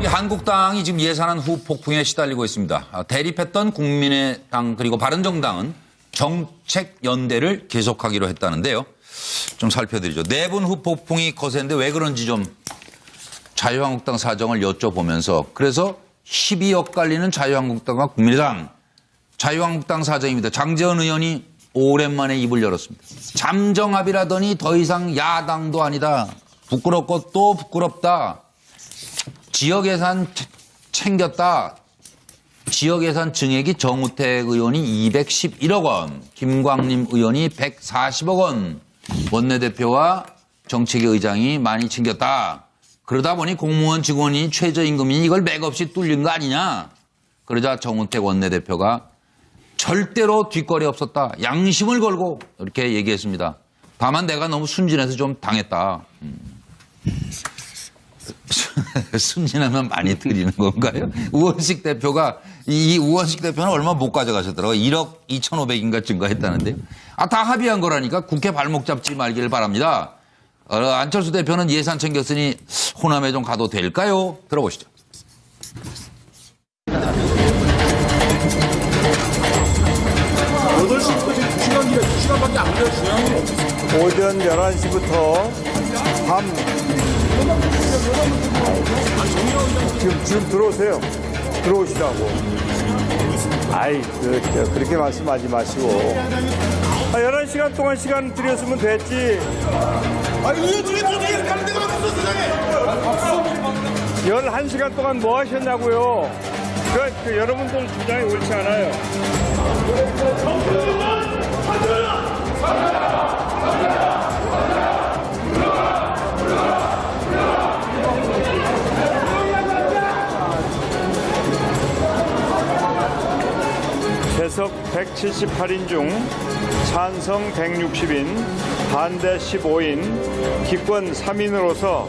이 한국당이 지금 예산안 후폭풍에 시달리고 있습니다. 대립했던 국민의당 그리고 바른정당은 정책연대를 계속하기로 했다는데요. 좀 살펴드리죠. 내분 후폭풍이 거센데 왜 그런지 좀 자유한국당 사정을 여쭤보면서 그래서 힘이 엇갈리는 자유한국당과 국민의당. 자유한국당 사정입니다. 장제원 의원이 오랜만에 입을 열었습니다. 잠정합의라더니 더 이상 야당도 아니다. 부끄럽고 또 부끄럽다. 지역 예산 챙겼다. 지역 예산 증액이 정우택 의원이 211억 원, 김광림 의원이 140억 원, 원내대표와 정책위 의장이 많이 챙겼다. 그러다 보니 공무원 직원이 최저임금이 이걸 맥없이 뚫린 거 아니냐. 그러자 정우택 원내대표가 절대로 뒷거리 없었다. 양심을 걸고 이렇게 얘기했습니다. 다만 내가 너무 순진해서 좀 당했다. 순진하면 많이 드리는 건가요? 우원식 대표가 이 우원식 대표는 얼마 못 가져가셨더라고요. 1억 2,500인가 증가했다는데요. 다 합의한 거라니까 국회 발목 잡지 말기를 바랍니다. 안철수 대표는 예산 챙겼으니 호남에 좀 가도 될까요? 들어보시죠. 시간밖에 안 걸렸어요. 오전 11시부터 밤 지금 들어오세요. 들어오시라고. 아이 그렇게 말씀하지 마시고 11시간 동안 시간 드렸으면 됐지. 이거 중에 도중에 가는 데가 없어 세상에. 11시간 동안 뭐 하셨냐고요. 그 여러분들 주장이 옳지 않아요. 재석 178인 중 찬성 160인, 반대 15인, 기권 3인으로서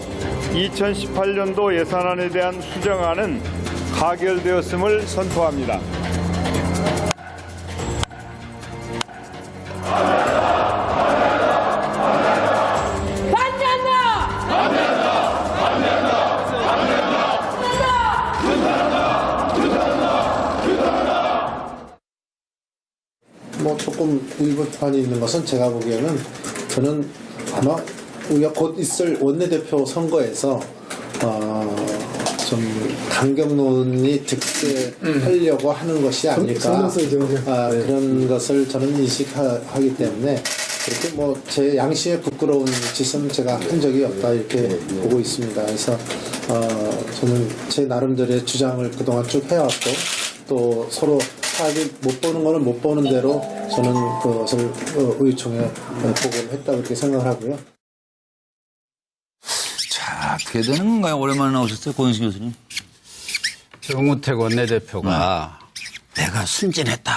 2018년도 예산안에 대한 수정안은 가결되었음을 선포합니다. 조금 의견이 있는 것은 제가 보기에는 저는 아마 우리가 곧 있을 원내대표 선거에서 좀 강경론이 득세하려고 하는 것이 아닐까 그런 것을 저는 인식하기 때문에 그렇게 제 양심에 부끄러운 짓은 제가 한 적이 없다 이렇게 보고 있습니다. 그래서 저는 제 나름대로의 주장을 그동안 쭉 해왔고 또 서로 사실 못 보는 거는 못 보는 대로 저는 그것을 의총에 보고를 했다고 이렇게 생각을 하고요. 자, 어떻게 되는 건가요? 오랜만에 나오셨어요, 고영식 교수님. 정우택 원내대표가 내가 순진했다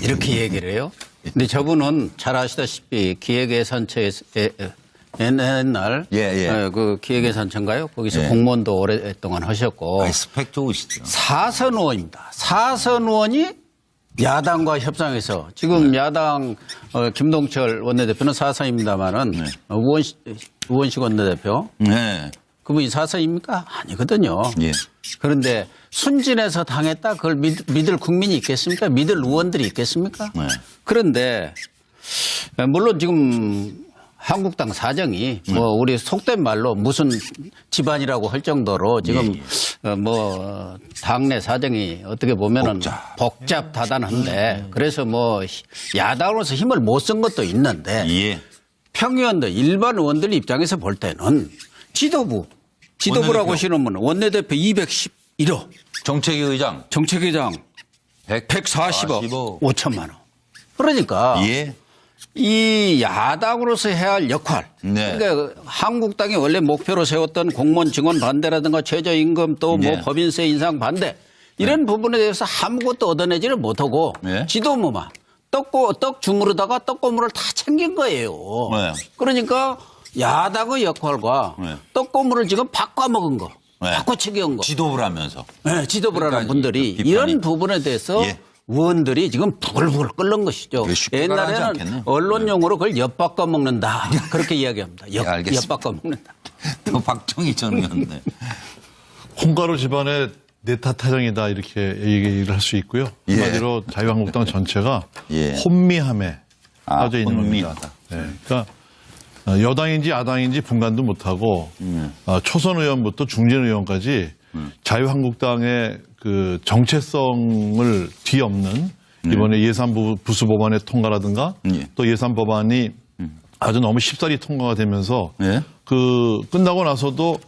이렇게 얘기를 해요. 근데 저분은 잘 아시다시피 기획예산처에서 옛날 그 기획예산처인가요? 거기서 공무원도 오랫동안 하셨고 스펙 좋으시죠. 사선 의원입니다. 사선 의원이 야당과 협상해서 지금 야당 김동철 원내대표는 사선입니다만은 우원식 원내대표 그분이 사선입니까? 아니거든요. 그런데 순진해서 당했다 그걸 믿을 국민이 있겠습니까? 믿을 의원들이 있겠습니까? 그런데 물론 지금 한국당 사정이 우리 속된 말로 무슨 집안이라고 할 정도로 지금 당내 사정이 어떻게 보면은 복잡다단한데 그래서 야당으로서 힘을 못 쓴 것도 있는데 평의원들 일반 의원들 입장에서 볼 때는 지도부라고 하시는 원내대표 211호 정책위 의장 140억 5천만 원. 그러니까 이 야당으로서 해야 할 역할. 그러니까 한국당이 원래 목표로 세웠던 공무원 직원 반대라든가 최저임금 또 법인세 인상 반대 이런 부분에 대해서 아무것도 얻어내지를 못하고 지도부만 떡 주무르다가 떡고물을 다 챙긴 거예요. 그러니까 야당의 역할과 떡고물을 지금 바꿔먹은 거. 바꿔 챙겨온 거. 지도부라면서. 지도부라는 분들이 이런 부분에 대해서 의원들이 지금 부글부글 끓는 것이죠. 옛날에는 언론용어로 그걸 엿바꿔 먹는다. 그렇게 이야기합니다. 엿바꿔 먹는다. 또 박정희 전 의원. 콩가루 집안의 내타타정이다 이렇게 얘기를 할 수 있고요. 예. 한마디로 자유한국당 전체가 예. 혼미함에 빠져 있는 혼미하다. 겁니다. 네. 그러니까 여당인지 야당인지 분간도 못하고 초선 의원부터 중진 의원까지 자유한국당의 그 정체성을 뒤엎는 이번에 예산부 부수 법안의 통과라든가 예. 또 예산 법안이 아주 너무 쉽사리 통과가 되면서 예. 그 끝나고 나서도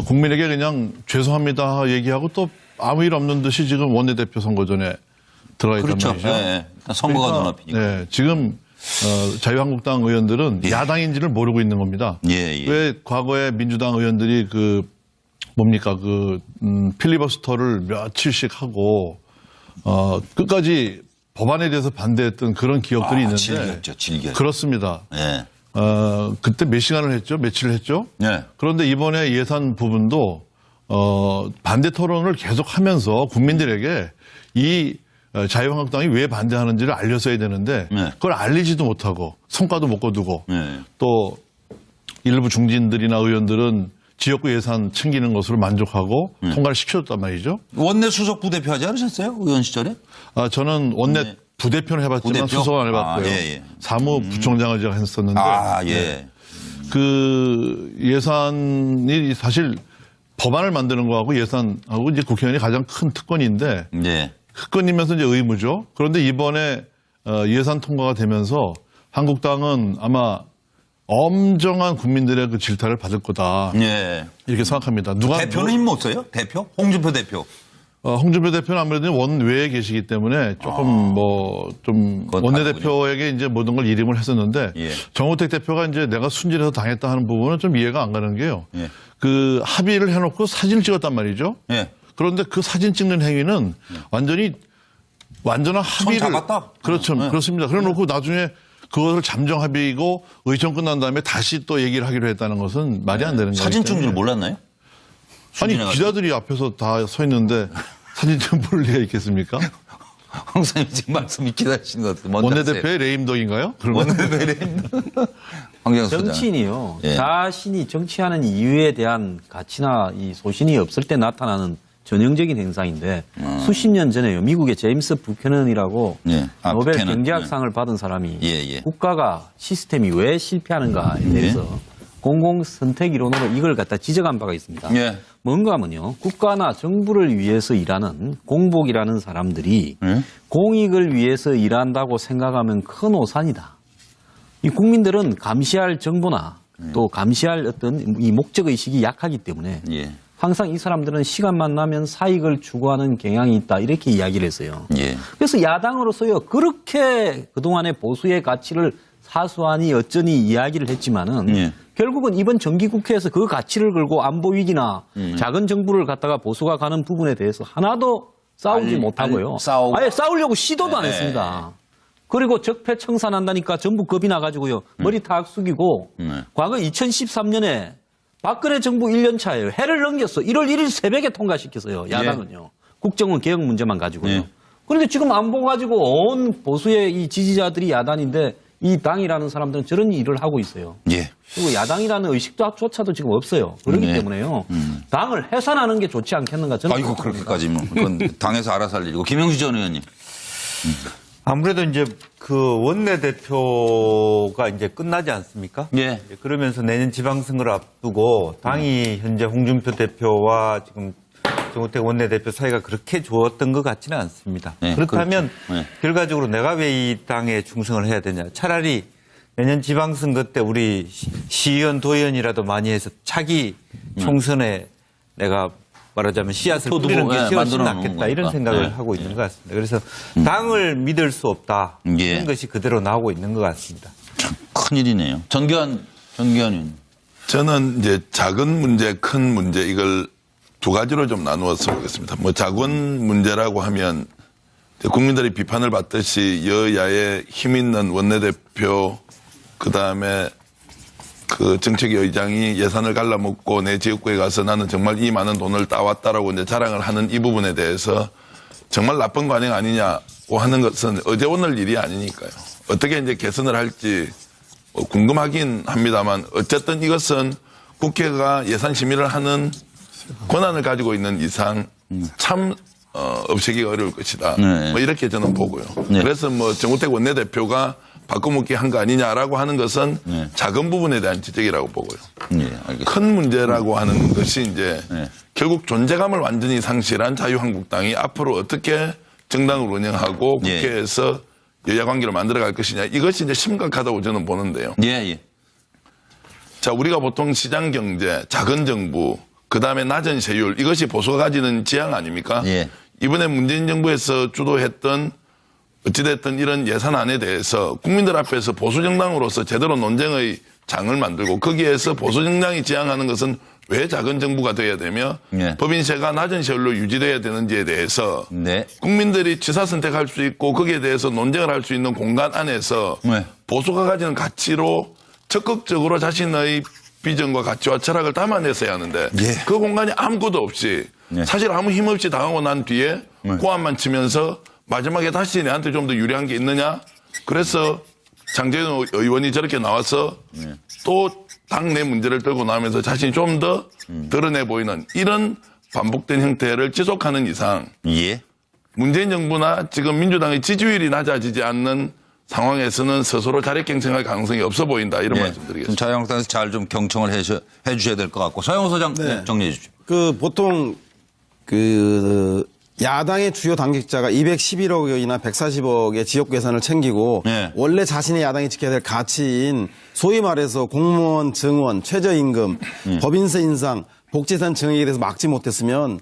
국민에게 그냥 죄송합니다 얘기하고 또 아무 일 없는 듯이 지금 원내대표 선거전에 들어가 있단 그렇죠. 말이죠. 예. 선거가 눈앞이니까. 네, 지금 자유한국당 의원들은 예. 야당인지를 모르고 있는 겁니다. 예, 예. 왜 과거에 민주당 의원들이 필리버스터를 며칠씩 하고 끝까지 법안에 대해서 반대했던 그런 기억들이 있는데 질겼죠. 그렇습니다. 예. 그때 몇 시간을 했죠? 며칠을 했죠? 예. 그런데 이번에 예산 부분도 반대 토론을 계속하면서 국민들에게 이 자유한국당이 왜 반대하는지를 알렸어야 되는데 네. 그걸 알리지도 못하고 성과도 못 거두고 네. 또 일부 중진들이나 의원들은 지역구 예산 챙기는 것으로 만족하고 통과를 시켜줬단 말이죠. 원내 수석 부대표 하지 않으셨어요? 의원 시절에? 저는 원내 네. 부대표는 해봤지만 부대표? 수석은 안 해봤고요. 예. 사무부총장을 제가 했었는데 예. 네. 그 예산이 사실 법안을 만드는 거하고 예산하고 이제 국회의원이 가장 큰 특권인데 네. 특권이면서 이제 의무죠. 그런데 이번에 예산 통과가 되면서 한국당은 아마 엄정한 국민들의 그 질타를 받을 거다. 예. 이렇게 생각합니다. 대표는 힘 못 써요? 대표? 홍준표 대표. 홍준표 대표는 아무래도 원외에 계시기 때문에 조금 좀 그건 원내대표에게 이제 모든 걸 일임을 했었는데 예. 정우택 대표가 이제 내가 순진해서 당했다 하는 부분은 좀 이해가 안 가는 게요. 예. 그 합의를 해놓고 사진을 찍었단 말이죠. 예. 그런데 그 사진 찍는 행위는 완전한 합의를 잡았다? 그렇죠. 네. 그렇습니다. 그래 놓고 나중에 그것을 잠정 합의이고 의총 끝난 다음에 다시 또 얘기를 하기로 했다는 것은 말이 안 되는 거예요. 사진 찍는 줄 몰랐나요? 아니 순진해가지고. 기자들이 앞에서 다 서 있는데 사진 좀 볼 리가 있겠습니까? 황 선생님 지금 말씀이 기다리시는 것 같아요. 원내대표의 레임덕인가요? 원내대표의 레임덕. 황경수 소장. 정치인이요. 예. 자신이 정치하는 이유에 대한 가치나 이 소신이 없을 때 나타나는 전형적인 행상인데 수십 년 전에요. 미국의 제임스 부캐넌이라고 예. 노벨 부캐넌. 경제학상을 받은 사람이 예. 국가가 시스템이 왜 실패하는가에 대해서 공공 선택 이론으로 이걸 갖다 지적한 바가 있습니다. 예. 뭔가 하면요. 국가나 정부를 위해서 일하는 공복이라는 사람들이 공익을 위해서 일한다고 생각하면 큰 오산이다. 이 국민들은 감시할 정보나 또 감시할 어떤 이 목적의식이 약하기 때문에 예. 항상 이 사람들은 시간만 나면 사익을 추구하는 경향이 있다. 이렇게 이야기를 했어요. 예. 그래서 야당으로서요. 그렇게 그동안의 보수의 가치를 사수하니 어쩌니 이야기를 했지만은 예. 결국은 이번 정기국회에서 그 가치를 걸고 안보 위기나 작은 정부를 갖다가 보수가 가는 부분에 대해서 하나도 싸우지 못하고요. 아예 싸우려고 시도도 안 했습니다. 그리고 적폐청산한다니까 전부 겁이 나가지고요. 머리 탁 숙이고 과거 2013년에 박근혜 정부 1년 차예요. 해를 넘겼어. 1월 1일 새벽에 통과시켰어요. 야당은요. 국정원 개혁 문제만 가지고요. 예. 그런데 지금 안보 가지고 온 보수의 이 지지자들이 야단인데 이 당이라는 사람들은 저런 일을 하고 있어요. 예. 그리고 야당이라는 의식조차도 지금 없어요. 그렇기 네. 때문에요. 당을 해산하는 게 좋지 않겠는가 저는. 아이고, 그렇게까지 뭐. 그건 당에서 알아서 할 일이고. 김영수 전 의원님. 아무래도 이제 그 원내대표가 이제 끝나지 않습니까? 예. 그러면서 내년 지방선거를 앞두고 당이 현재 홍준표 대표와 지금 정우택 원내대표 사이가 그렇게 좋았던 것 같지는 않습니다. 네, 그렇다면 그렇죠. 네. 결과적으로 내가 왜 이 당에 충성을 해야 되냐. 차라리 내년 지방선거 때 우리 시의원, 도의원이라도 많이 해서 차기 총선에 내가 말하자면 씨앗을 표도 뿌리는 게 예, 훨씬 만들어 놓은 낫겠다 거니까. 이런 생각을 네. 하고 있는 것 같습니다. 그래서 당을 믿을 수 없다 예. 이런 것이 그대로 나오고 있는 것 같습니다. 큰일이네요. 전교안 의원. 저는 이제 작은 문제, 큰 문제 이걸 두 가지로 좀 나누어서 보겠습니다. 뭐 작은 문제라고 하면 국민들이 비판을 받듯이 여야의 힘 있는 원내대표 그다음에 그 정책위 의장이 예산을 갈라먹고 내 지역구에 가서 나는 정말 이 많은 돈을 따왔다라고 이제 자랑을 하는 이 부분에 대해서 정말 나쁜 관행 아니냐고 하는 것은 어제 오늘 일이 아니니까요. 어떻게 이제 개선을 할지 궁금하긴 합니다만 어쨌든 이것은 국회가 예산 심의를 하는 권한을 가지고 있는 이상 참 없애기가 어려울 것이다. 네. 뭐 이렇게 저는 보고요. 네. 그래서 뭐 정우택 원내대표가 바꿔먹기 한 거 아니냐라고 하는 것은 네. 작은 부분에 대한 지적이라고 보고요. 네, 알겠습니다. 큰 문제라고 하는 것이 이제 네. 결국 존재감을 완전히 상실한 자유한국당이 앞으로 어떻게 정당을 운영하고 예. 국회에서 여야 관계를 만들어갈 것이냐, 이것이 이제 심각하다고 저는 보는데요. 예, 예. 자, 우리가 보통 시장 경제, 작은 정부, 그 다음에 낮은 세율, 이것이 보수가 가지는 지향 아닙니까? 예. 이번에 문재인 정부에서 주도했던 어찌됐든 이런 예산안에 대해서 국민들 앞에서 보수정당으로서 제대로 논쟁의 장을 만들고 거기에서 보수정당이 지향하는 것은 왜 작은 정부가 돼야 되며 예. 법인세가 낮은 세율로 유지돼야 되는지에 대해서 네. 국민들이 지사 선택할 수 있고 거기에 대해서 논쟁을 할 수 있는 공간 안에서 네. 보수가 가지는 가치로 적극적으로 자신의 비전과 가치와 철학을 담아냈어야 하는데 예. 그 공간이 아무것도 없이 네. 사실 아무 힘 없이 당하고 난 뒤에 고함만 치면서 마지막에 다시 내한테 좀 더 유리한 게 있느냐? 그래서 장재현 의원이 저렇게 나와서 또 당내 문제를 들고 나오면서 자신이 좀 더 드러내 보이는 이런 반복된 형태를 지속하는 이상 예. 문재인 정부나 지금 민주당의 지지율이 낮아지지 않는 상황에서는 스스로 자력 경쟁할 가능성이 없어 보인다. 이런 예. 말씀드리겠습니다. 좀 자유한국당에서 잘 좀 경청을 해주셔야 될 것 같고. 서영호 소장 정리해 주십시오. 보통 야당의 주요 당직자가 211억 원이나 140억의 지역 예산을 챙기고 네. 원래 자신의 야당이 지켜야 될 가치인 소위 말해서 공무원 증원, 최저임금, 법인세 인상, 복지산 증액에 대해서 막지 못했으면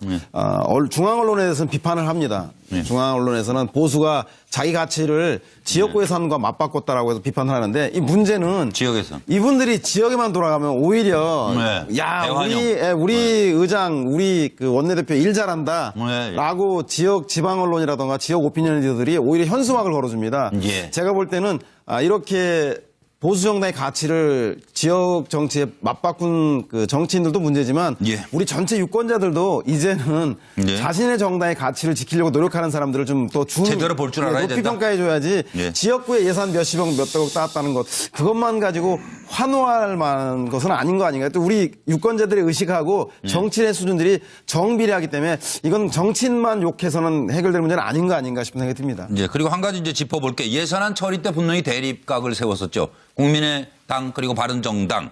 중앙 언론에 대해서는 비판을 합니다. 중앙 언론에서는 보수가 자기 가치를 지역 예산과 맞바꿨다라고 해서 비판을 하는데 이 문제는 지역에서. 이분들이 지역에만 돌아가면 오히려 네. 야 대환영. 우리 의장 우리 그 원내대표 일 잘한다라고 지역 지방 언론이라든가 지역 오피니언 리더들이 오히려 현수막을 걸어줍니다. 예. 제가 볼 때는 이렇게 보수 정당의 가치를 지역 정치에 맞바꾼 그 정치인들도 문제지만 예. 우리 전체 유권자들도 이제는 예. 자신의 정당의 가치를 지키려고 노력하는 사람들을 좀 더 제대로 볼줄 알아야 높이 된다. 평가해줘야지 예. 지역구에 예산 몇십억 몇백억 따왔다는 것 그것만 가지고 환호할 만한 것은 아닌 거 아닌가요? 또 우리 유권자들의 의식하고 정치인의 수준들이 정비례하기 때문에 이건 정치인만 욕해서는 해결될 문제는 아닌 거 아닌가 싶은 생각이 듭니다. 예, 그리고 한 가지 이제 짚어볼게. 예산안 처리 때 분명히 대립각을 세웠었죠. 국민의당 그리고 바른정당.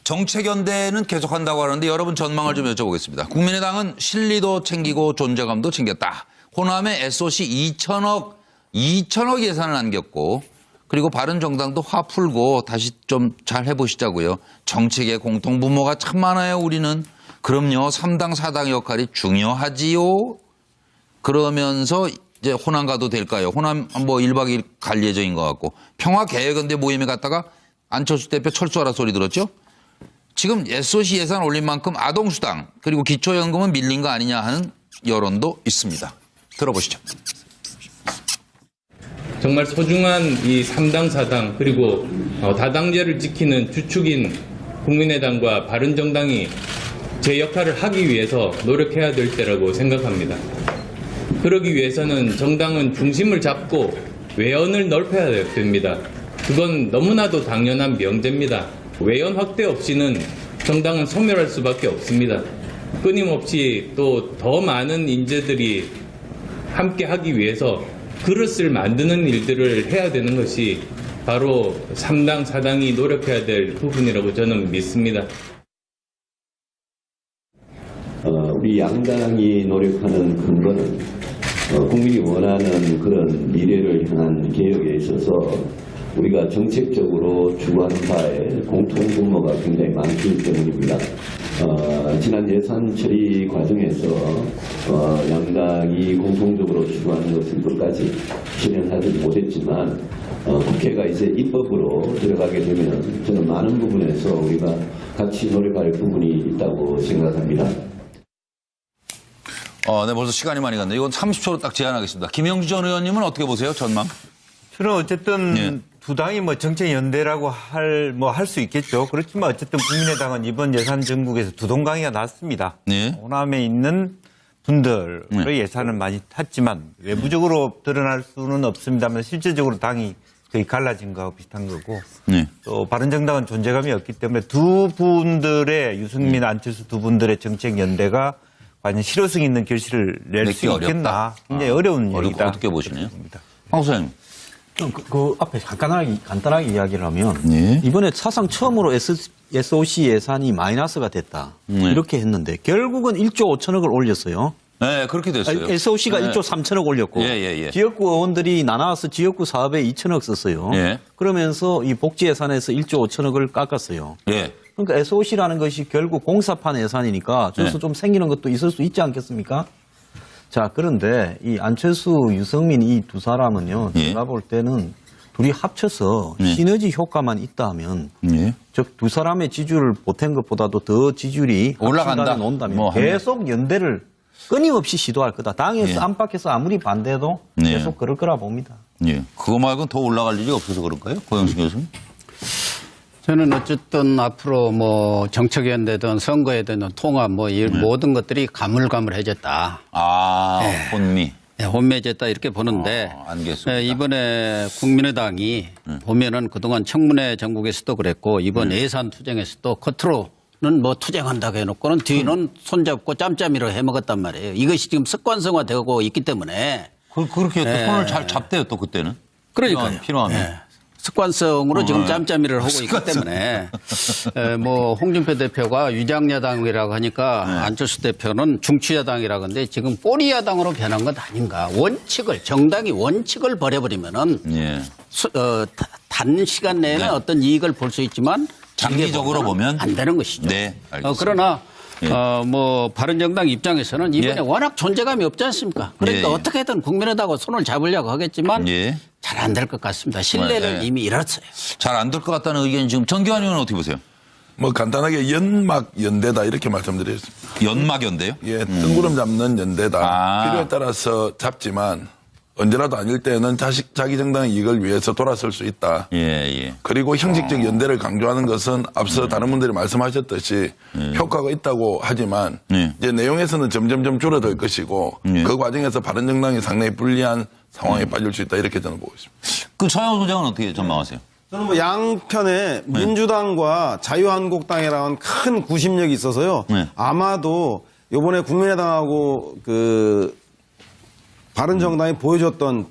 정책연대는 계속한다고 하는데 여러분 전망을 좀 여쭤보겠습니다. 국민의당은 실리도 챙기고 존재감도 챙겼다. 호남에 SOC 2천억 예산을 안겼고 그리고 바른정당도 화 풀고 다시 좀 잘 해보시자고요. 정책의 공통분모가 참 많아요, 우리는. 그럼요, 3당 4당의 역할이 중요하지요. 그러면서 이제 호남 가도 될까요? 호남 뭐 1박 2일 갈 예정인 것 같고 평화개혁연대 모임에 갔다가 안철수 대표 철수하라 소리 들었죠? 지금 SOC 예산 올린 만큼 아동수당 그리고 기초연금은 밀린 거 아니냐 하는 여론도 있습니다. 들어보시죠. 정말 소중한 이 3당 4당 그리고 다당제를 지키는 주축인 국민의당과 바른정당이 제 역할을 하기 위해서 노력해야 될 때라고 생각합니다. 그러기 위해서는 정당은 중심을 잡고 외연을 넓혀야 됩니다. 그건 너무나도 당연한 명제입니다. 외연 확대 없이는 정당은 소멸할 수밖에 없습니다. 끊임없이 또 더 많은 인재들이 함께 하기 위해서 그릇을 만드는 일들을 해야 되는 것이 바로 3당, 4당이 노력해야 될 부분이라고 저는 믿습니다. 우리 양당이 노력하는 근거는 국민이 원하는 그런 미래를 향한 개혁에 있어서 우리가 정책적으로 추구하는 바에 공통분모가 굉장히 많기 때문입니다. 지난 예산 처리 과정에서 양당이 공통적으로 추구하는 것을 끝까지 실현하지 못했지만 국회가 이제 입법으로 들어가게 되면 저는 많은 부분에서 우리가 같이 노력할 부분이 있다고 생각합니다. 네, 벌써 시간이 많이 갔네요. 이건 30초로 딱 제한하겠습니다. 김영주 전 의원님은 어떻게 보세요? 전망? 저는 어쨌든 예. 두 당이 뭐 정책 연대라고 할 수 있겠죠. 그렇지만 어쨌든 국민의당은 이번 예산 정국에서 두 동강이가 났습니다. 예. 호남에 있는 분들의 예산을 많이 탔지만 외부적으로 드러날 수는 없습니다만 실질적으로 당이 거의 갈라진 거하고 비슷한 거고 네. 또 바른정당은 존재감이 없기 때문에 두 분들의 유승민, 안철수 두 분들의 정책 연대가 과연 실효성 있는 결실을 낼 수 있겠나 굉장히 어려운 얘기다. 어떻게 보시나요? 황 소장님. 그 앞에 간단하게 이야기를 하면 네. 이번에 사상 처음으로 SOC 예산이 마이너스가 됐다. 이렇게 했는데 결국은 1조 5천억을 올렸어요. 네, 그렇게 됐어요. SOC가 네. 1조 3천억 올렸고 지역구 의원들이 나눠서 지역구 사업에 2천억 썼어요. 그러면서 이 복지 예산에서 1조 5천억을 깎았어요. 그러니까 SOC라는 것이 결국 공사판 예산이니까 저기서 좀 생기는 것도 있을 수 있지 않겠습니까? 자, 그런데 이 안철수, 유승민 이 두 사람은요, 제가 볼 때는 둘이 합쳐서 시너지 효과만 있다 하면 즉 두 사람의 지지율을 보탠 것보다도 더 지지율이 올라간다. 논다면 뭐 계속 연대를 끊임없이 시도할 거다. 당에서 안팎에서 아무리 반대해도 계속 그럴 거라 봅니다. 그거 말고는 더 올라갈 일이 없어서 그럴까요? 고영식 교수님? 저는 어쨌든 앞으로 뭐 정책연대든 선거에든 통합 뭐 이 모든 것들이 가물가물해졌다. 혼미. 혼미해졌다 이렇게 보는데 알겠습니다. 이번에 국민의당이 보면은 그동안 청문회 전국에서도 그랬고 이번 예산 투쟁에서도 겉으로는 뭐 투쟁한다고 해놓고는 뒤는 손잡고 짬짬이로 해먹었단 말이에요. 이것이 지금 습관성화되고 있기 때문에 그렇게 또 손을 잘 잡대요 또 그때는. 그러니까요. 필요하면. 습관성으로 지금 짬짬이를 하고 있기 때문에 뭐 홍준표 대표가 위장야당이라고 하니까 안철수 대표는 중추야당이라고 하는데 지금 꼬리야당으로 변한 것 아닌가. 정당이 원칙을 버려버리면은 단시간 내에는 어떤 이익을 볼 수 있지만 장기적으로 보면 안 되는 것이죠. 네, 알겠습니다. 그러나 뭐 바른정당 입장에서는 이번에 워낙 존재감이 없지 않습니까? 그러니까 어떻게든 국민의당하고 손을 잡으려고 하겠지만 잘 안 될 것 같습니다. 신뢰를 이미 잃었어요. 잘 안 될 것 같다는 의견이 지금 정기환 의원은 어떻게 보세요? 뭐 간단하게 연막 연대다 이렇게 말씀드리겠습니다. 연막 연대요? 뜬구름 잡는 연대다. 필요에 따라서 잡지만 언제라도 아닐 때는 자기 정당의 이익을 위해서 돌아설 수 있다. 그리고 형식적 연대를 강조하는 것은 앞서 다른 분들이 말씀하셨듯이 효과가 있다고 하지만 이제 내용에서는 점점점 줄어들 것이고 그 과정에서 바른정당이 상당히 불리한 상황에 빠질 수 있다 이렇게 저는 보고 있습니다. 그 서영 소장은 어떻게 전망하세요? 저는 뭐 양편에 민주당과 자유한국당이라는 큰 구심력이 있어서요. 아마도 이번에 국민의당하고 그 바른정당이 보여줬던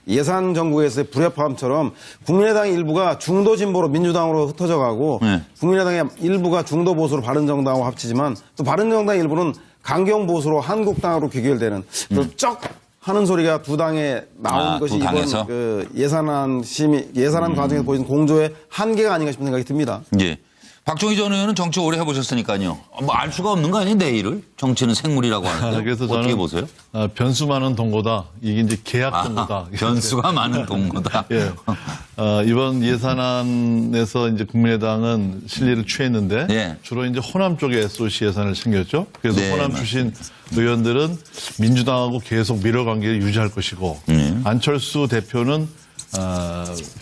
예산 정국에서의 불협화음처럼 국민의당의 일부가 중도 진보로 민주당으로 흩어져 가고 국민의당의 일부가 중도 보수로 바른정당하고 합치지만 또 바른정당의 일부는 강경 보수로 한국당으로 귀결되는 쩍 하는 소리가 두 당에 나온 것이 이번 그 예산안 과정에서 보이는 공조의 한계가 아닌가 싶은 생각이 듭니다. 박종희 전 의원은 정치 오래 해보셨으니까요. 뭐 알 수가 없는 거 아니에요, 내일을? 정치는 생물이라고 하는데. 그래서 어떻게 저는 보세요? 변수 많은 동거다. 이게 이제 계약 동거다. 변수가 많은 동거다. 이번 예산안에서 이제 국민의당은 실리를 취했는데 주로 이제 호남 쪽에 SOC 예산을 챙겼죠. 그래서 호남 출신 의원들은 민주당하고 계속 미러 관계를 유지할 것이고 안철수 대표는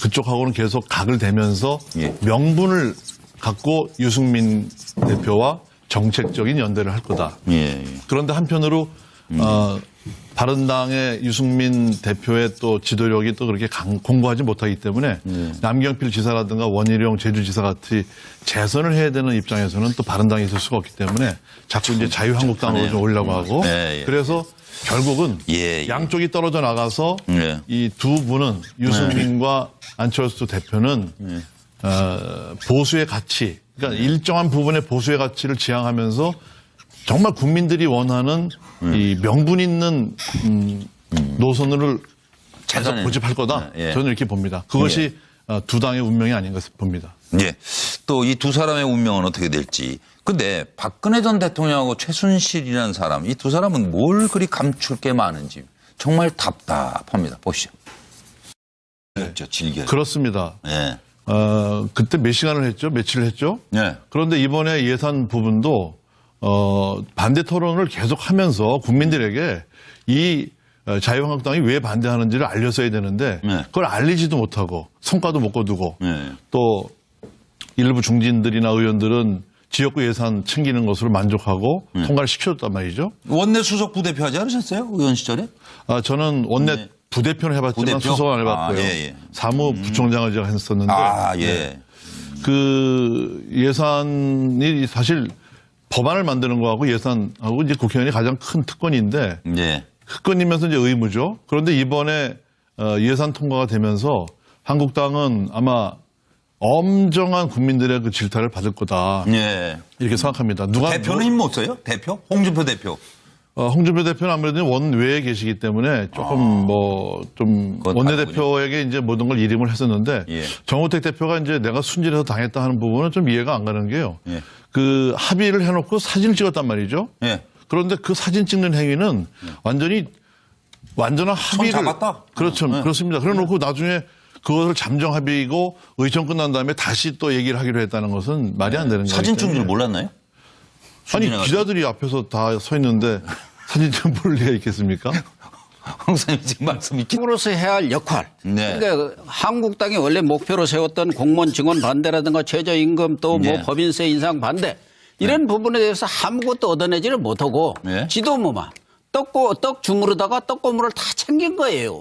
그쪽하고는 계속 각을 대면서 명분을 갖고 유승민 대표와 정책적인 연대를 할 거다. 그런데 한편으로 바른당의 유승민 대표의 또 지도력이 또 그렇게 공고하지 못하기 때문에 남경필 지사라든가 원희룡 제주지사 같이 재선을 해야 되는 입장에서는 또 바른당이 있을 수가 없기 때문에 자꾸 이제 자유한국당으로 좀 오려고 하고 그래서 결국은 양쪽이 떨어져 나가서 이 두 분은 유승민과 안철수 대표는 보수의 가치, 그러니까 일정한 부분의 보수의 가치를 지향하면서 정말 국민들이 원하는 이 명분 있는 노선을 계속 고집할 거다. 저는 이렇게 봅니다. 그것이 두 당의 운명이 아닌가 봅니다. 또 이 두 사람의 운명은 어떻게 될지. 근데 박근혜 전 대통령하고 최순실이라는 사람, 이 두 사람은 뭘 그리 감출 게 많은지 정말 답답합니다. 보시죠. 그렇습니다. 그때 몇 시간을 했죠? 며칠을 했죠? 그런데 이번에 예산 부분도 반대 토론을 계속 하면서 국민들에게 이 자유한국당이 왜 반대하는지를 알렸어야 되는데 그걸 알리지도 못하고 성과도 못 거두고 또 일부 중진들이나 의원들은 지역구 예산 챙기는 것으로 만족하고 통과를 시켜줬단 말이죠. 원내 수석 부대표 하지 않으셨어요? 의원 시절에? 저는 원내 부대표는 해봤지만 부대표? 수석은 해봤고요. 사무부총장을 제가 했었는데 그 예산이 사실 법안을 만드는 거하고 예산하고 이제 국회의원이 가장 큰 특권인데 특권이면서 이제 의무죠. 그런데 이번에 예산 통과가 되면서 한국당은 아마 엄정한 국민들의 그 질타를 받을 거다. 이렇게 생각합니다. 대표는 힘 못 써요? 대표? 홍준표 대표. 홍준표 대표는 아무래도 원외에 계시기 때문에 조금 좀 원내대표에게 이제 모든 걸 일임을 했었는데 정우택 대표가 이제 내가 순진해서 당했다 하는 부분은 좀 이해가 안 가는 게요. 그 합의를 해놓고 사진을 찍었단 말이죠. 그런데 그 사진 찍는 행위는 완전한 합의를. 손 잡았다? 그렇죠. 그렇습니다. 그래 놓고 나중에 그것을 잠정 합의이고 의총 끝난 다음에 다시 또 얘기를 하기로 했다는 것은 말이 안 되는 거예요. 사진 찍는 줄 몰랐나요? 아니 기자들이 앞에서 다 서 있는데 사진 좀 볼 리가 있겠습니까? 홍사님 지금 말씀이 으로서 해야 할 역할. 그러니까 한국당이 원래 목표로 세웠던 공무원 증원 반대라든가 최저임금 또 뭐 법인세 인상 반대 이런 부분에 대해서 아무것도 얻어내지를 못하고 지도부만 떡 주무르다가 떡고물을 다 챙긴 거예요.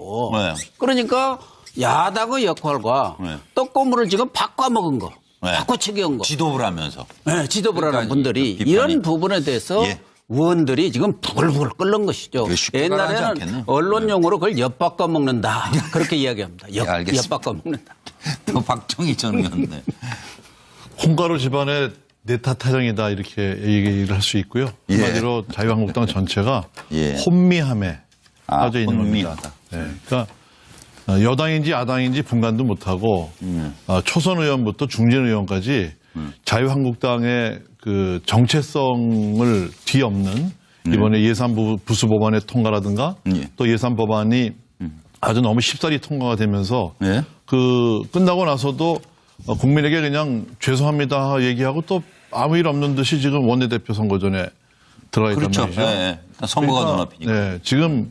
그러니까 야당의 역할과 떡고물을 지금 바꿔먹은 거. 바꿔 챙겨온 거. 지도부라면서. 지도부라는 분들이 이런 부분에 대해서 의원들이 지금 부글부글 끓는 것이죠. 옛날에는 언론용어로 그걸 엿바꿔 먹는다. 그렇게 이야기합니다. 엿바꿔 먹는다. 또 박정희 전 의원. 홍가루 집안의 내타타령이다 이렇게 얘기를 할 수 있고요. 한마디로 자유한국당 전체가 혼미함에 빠져 있는 겁니다. 그러니까 여당인지 야당인지 분간도 못하고 초선 의원부터 중진 의원까지 자유한국당의 그 정체성을 뒤엎는 이번에 예산부 부수 법안의 통과라든가 또 예산 법안이 아주 너무 쉽사리 통과가 되면서 그 끝나고 나서도 국민에게 그냥 죄송합니다 얘기하고 또 아무 일 없는 듯이 지금 원내대표 선거전에 들어가 있단 말이죠. 선거가 눈앞이니까. 지금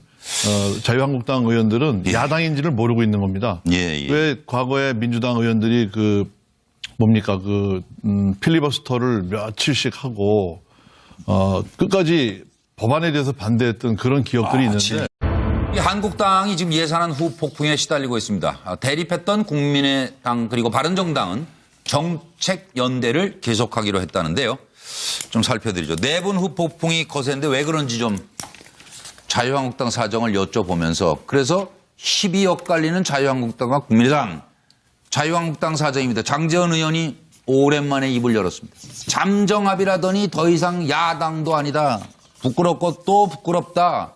자유한국당 의원들은 야당인지를 모르고 있는 겁니다. 왜 과거에 민주당 의원들이 필리버스터를 며칠씩 하고 끝까지 법안에 대해서 반대했던 그런 기억들이 있는데 한국당이 지금 예산안 후폭풍에 시달리고 있습니다. 대립했던 국민의당 그리고 바른정당은 정책 연대를 계속하기로 했다는데요. 좀 살펴드리죠. 내분 후폭풍이 거세는데 왜 그런지 좀 자유한국당 사정을 여쭤보면서 그래서 힘이 엇갈리는 자유한국당과 국민의당. 자유한국당 사정입니다. 장제원 의원이 오랜만에 입을 열었습니다. 잠정합의라더니 더 이상 야당도 아니다. 부끄럽고 또 부끄럽다.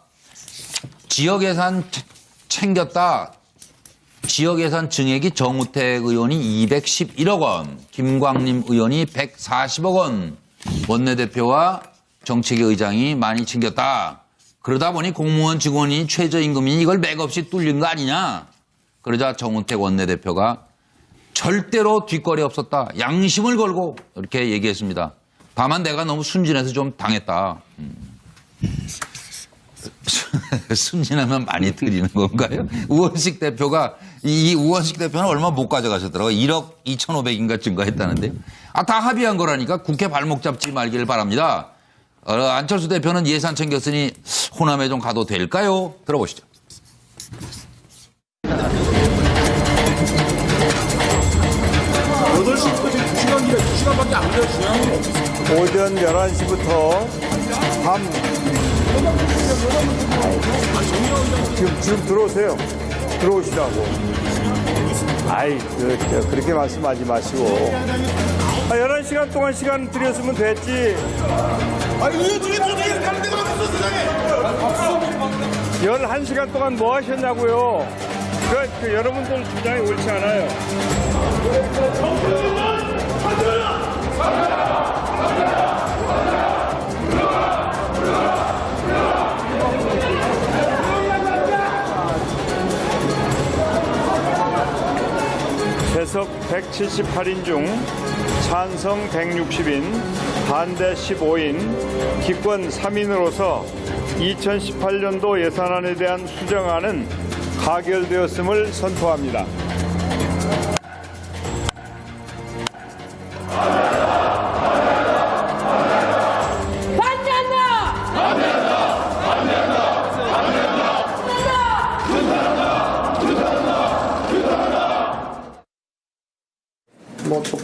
지역 예산 챙겼다. 지역 예산 증액이 정우택 의원이 211억 원, 김광림 의원이 140억 원, 원내대표와 정책위 의장이 많이 챙겼다. 그러다 보니 공무원 직원이 최저임금이 이걸 맥없이 뚫린 거 아니냐. 그러자 정우택 원내대표가 절대로 뒷거리 없었다. 양심을 걸고 이렇게 얘기했습니다. 다만 내가 너무 순진해서 좀 당했다. 순진하면 많이 드리는 건가요? 우원식 대표가 이 우원식 대표는 얼마 못 가져가셨더라고요. 1억 2,500인가 증가했다는데. 다 합의한 거라니까 국회 발목 잡지 말기를 바랍니다. 안철수 대표는 예산 챙겼으니 호남에 좀 가도 될까요? 들어보시죠. 오전 11시부터 밤 지금 들어오세요. 들어오시라고. 그렇게 말씀하지 마시고. 11시간 동안 시간 드렸으면 됐지. 의원 중에 도저히 가는 데가 없어, 세상에. 11시간 동안 뭐 하셨냐고요. 여러분들 주장이 옳지 않아요. 재석 178인 중 찬성 160인, 반대 15인, 기권 3인으로서 2018년도 예산안에 대한 수정안은 가결되었음을 선포합니다. 반대한다! 반대한다! 반대한다! 반대한다!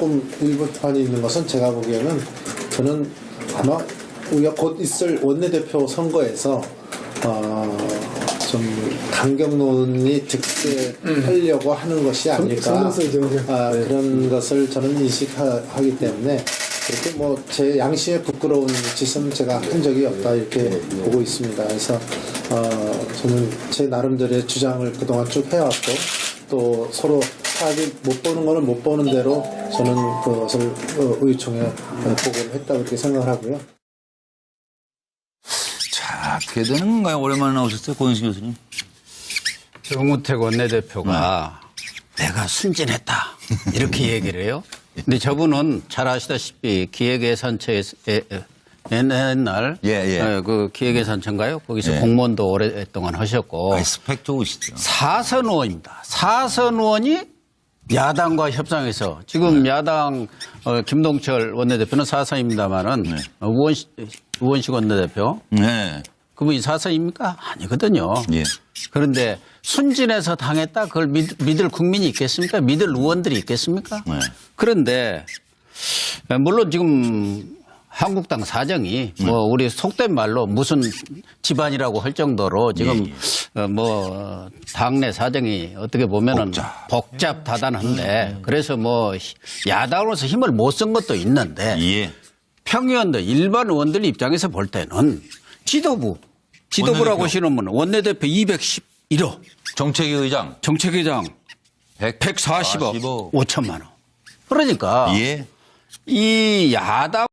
조금 일부 비판이 있는 것은 제가 보기에는 저는 아마 우리가 곧 있을 원내대표 선거에서 좀 강경론이 득세하려고 하는 것이 아닐까 그런 것을 저는 인식하기 때문에 그렇게 뭐 제 양심에 부끄러운 짓은 제가 한 적이 없다 이렇게 보고 있습니다. 그래서 저는 제 나름대로의 주장을 그동안 쭉 해왔고 또 서로 사람이 못 보는 거는 못 보는 대로 저는 그것을 의총에 보고를 했다고 이렇게 생각을 하고요. 자, 어떻게 되는 건가요? 오랜만에 나오셨어요, 고인수 교수님. 정우택 원내대표가 내가 순진했다 이렇게 얘기를 해요. 근데 저분은 잘 아시다시피 기획예산처에 옛날 그 기획예산처인가요? 거기서 공무원도 오랫동안 하셨고 스펙 좋으시죠. 사선 의원입니다. 사선 의원이 야당과 협상해서 지금 야당 김동철 원내대표는 사선입니다만은 우원식 원내대표 그분이 사선입니까? 아니거든요. 그런데 순진해서 당했다 그걸 믿을 국민이 있겠습니까? 믿을 의원들이 있겠습니까? 그런데 물론 지금 한국당 사정이 뭐 우리 속된 말로 무슨 집안이라고 할 정도로 지금 뭐 당내 사정이 어떻게 보면은 복잡다단한데 그래서 뭐 야당으로서 힘을 못 쓴 것도 있는데 평의원들 일반 의원들 입장에서 볼 때는 지도부라고 하시는 원내대표 211호 정책위의장 140억 5천만 원. 그러니까 이 야당